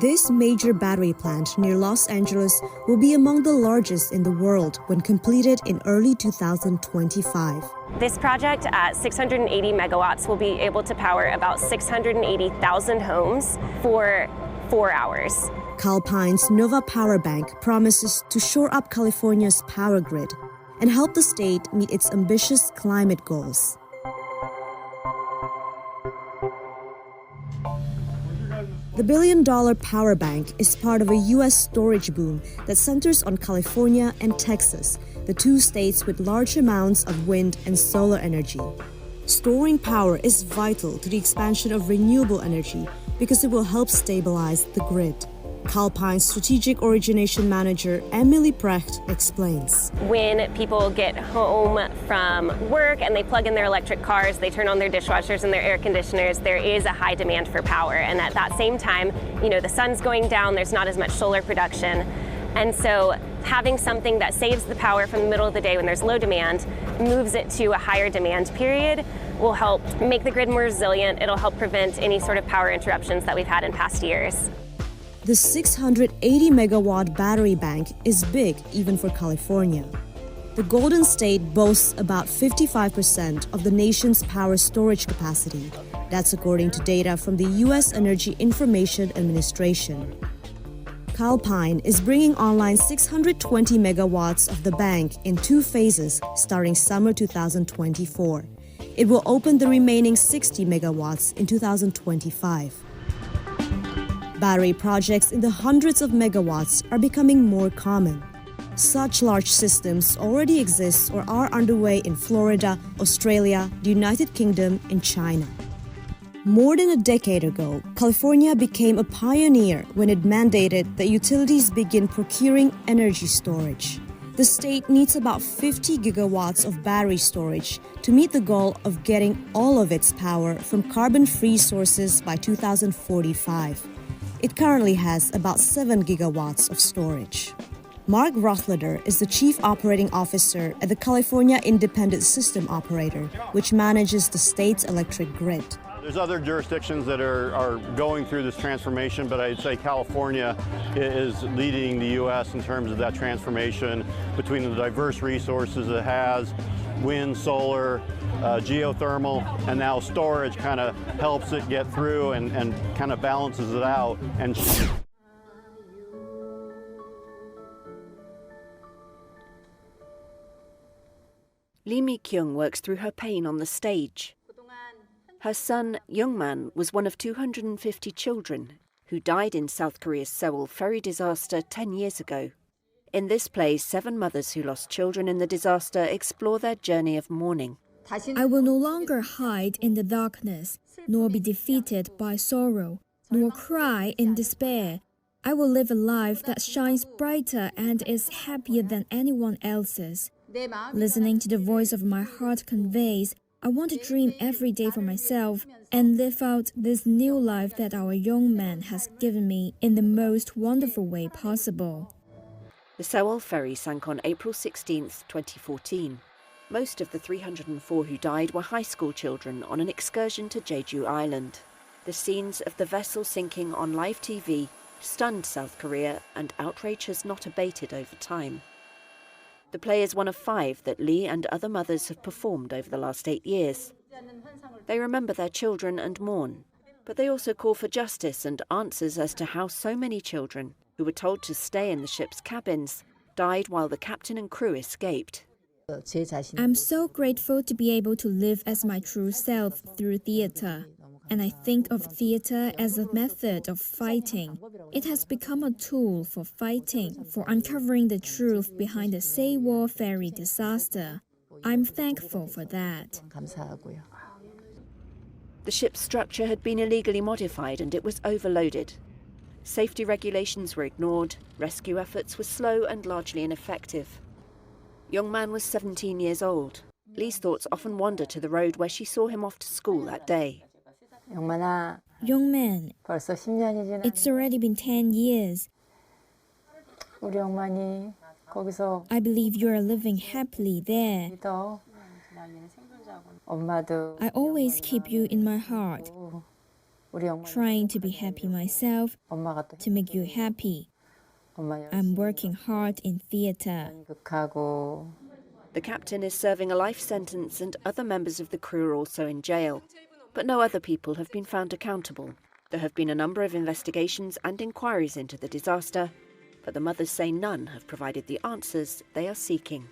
This major battery plant near Los Angeles will be among the largest in the world when completed in early 2025. This project at 680 megawatts will be able to power about 680,000 homes for 4 hours. Calpine's Nova Power Bank promises to shore up California's power grid and help the state meet its ambitious climate goals. The billion-dollar power bank is part of a U.S. storage boom that centers on California and Texas, the two states with large amounts of wind and solar energy. Storing power is vital to the expansion of renewable energy because it will help stabilize the grid. Calpine's strategic origination manager, Emily Precht, explains. When people get home from work and they plug in their electric cars, they turn on their dishwashers and their air conditioners, there is a high demand for power. And at that same time, the sun's going down, there's not as much solar production. And so having something that saves the power from the middle of the day when there's low demand, moves it to a higher demand period, will help make the grid more resilient. It'll help prevent any sort of power interruptions that we've had in past years. The 680 megawatt battery bank is big even for California. The Golden State boasts about 55% of the nation's power storage capacity. That's according to data from the U.S. Energy Information Administration. Calpine is bringing online 620 megawatts of the bank in 2 phases starting summer 2024. It will open the remaining 60 megawatts in 2025. Battery projects in the hundreds of megawatts are becoming more common. Such large systems already exist or are underway in Florida, Australia, the United Kingdom, and China. More than a decade ago, California became a pioneer when it mandated that utilities begin procuring energy storage. The state needs about 50 gigawatts of battery storage to meet the goal of getting all of its power from carbon-free sources by 2045. It currently has about 7 gigawatts of storage. Mark Rothledder is the Chief Operating Officer at the California Independent System Operator, which manages the state's electric grid. There's other jurisdictions that are going through this transformation, but I'd say California is leading the U.S. in terms of that transformation between the diverse resources it has, wind, solar, geothermal, and now storage kind of helps it get through and kind of balances it out. And Lee Mi-kyung works through her pain on the stage. Her son, Youngman, was one of 250 children who died in South Korea's Sewol ferry disaster 10 years ago. In this play, 7 mothers who lost children in the disaster explore their journey of mourning. I will no longer hide in the darkness, nor be defeated by sorrow, nor cry in despair. I will live a life that shines brighter and is happier than anyone else's. Listening to the voice of my heart conveys, I want to dream every day for myself and live out this new life that our young man has given me in the most wonderful way possible. The Sewol ferry sank on April 16, 2014. Most of the 304 who died were high school children on an excursion to Jeju Island. The scenes of the vessel sinking on live TV stunned South Korea, and outrage has not abated over time. The play is one of 5 that Lee and other mothers have performed over the last 8 years. They remember their children and mourn, but they also call for justice and answers as to how so many children, who were told to stay in the ship's cabins, died while the captain and crew escaped. I'm so grateful to be able to live as my true self through theater. And I think of theater as a method of fighting. It has become a tool for fighting, for uncovering the truth behind the Sewol ferry disaster. I'm thankful for that. The ship's structure had been illegally modified and it was overloaded. Safety regulations were ignored, rescue efforts were slow and largely ineffective. Youngman was 17 years old. Lee's thoughts often wander to the road where she saw him off to school that day. Young man, it's already been 10 years. I believe you are living happily there. I always keep you in my heart, trying to be happy myself, to make you happy. I'm working hard in theatre. The captain is serving a life sentence and other members of the crew are also in jail. But no other people have been found accountable. There have been a number of investigations and inquiries into the disaster, but the mothers say none have provided the answers they are seeking.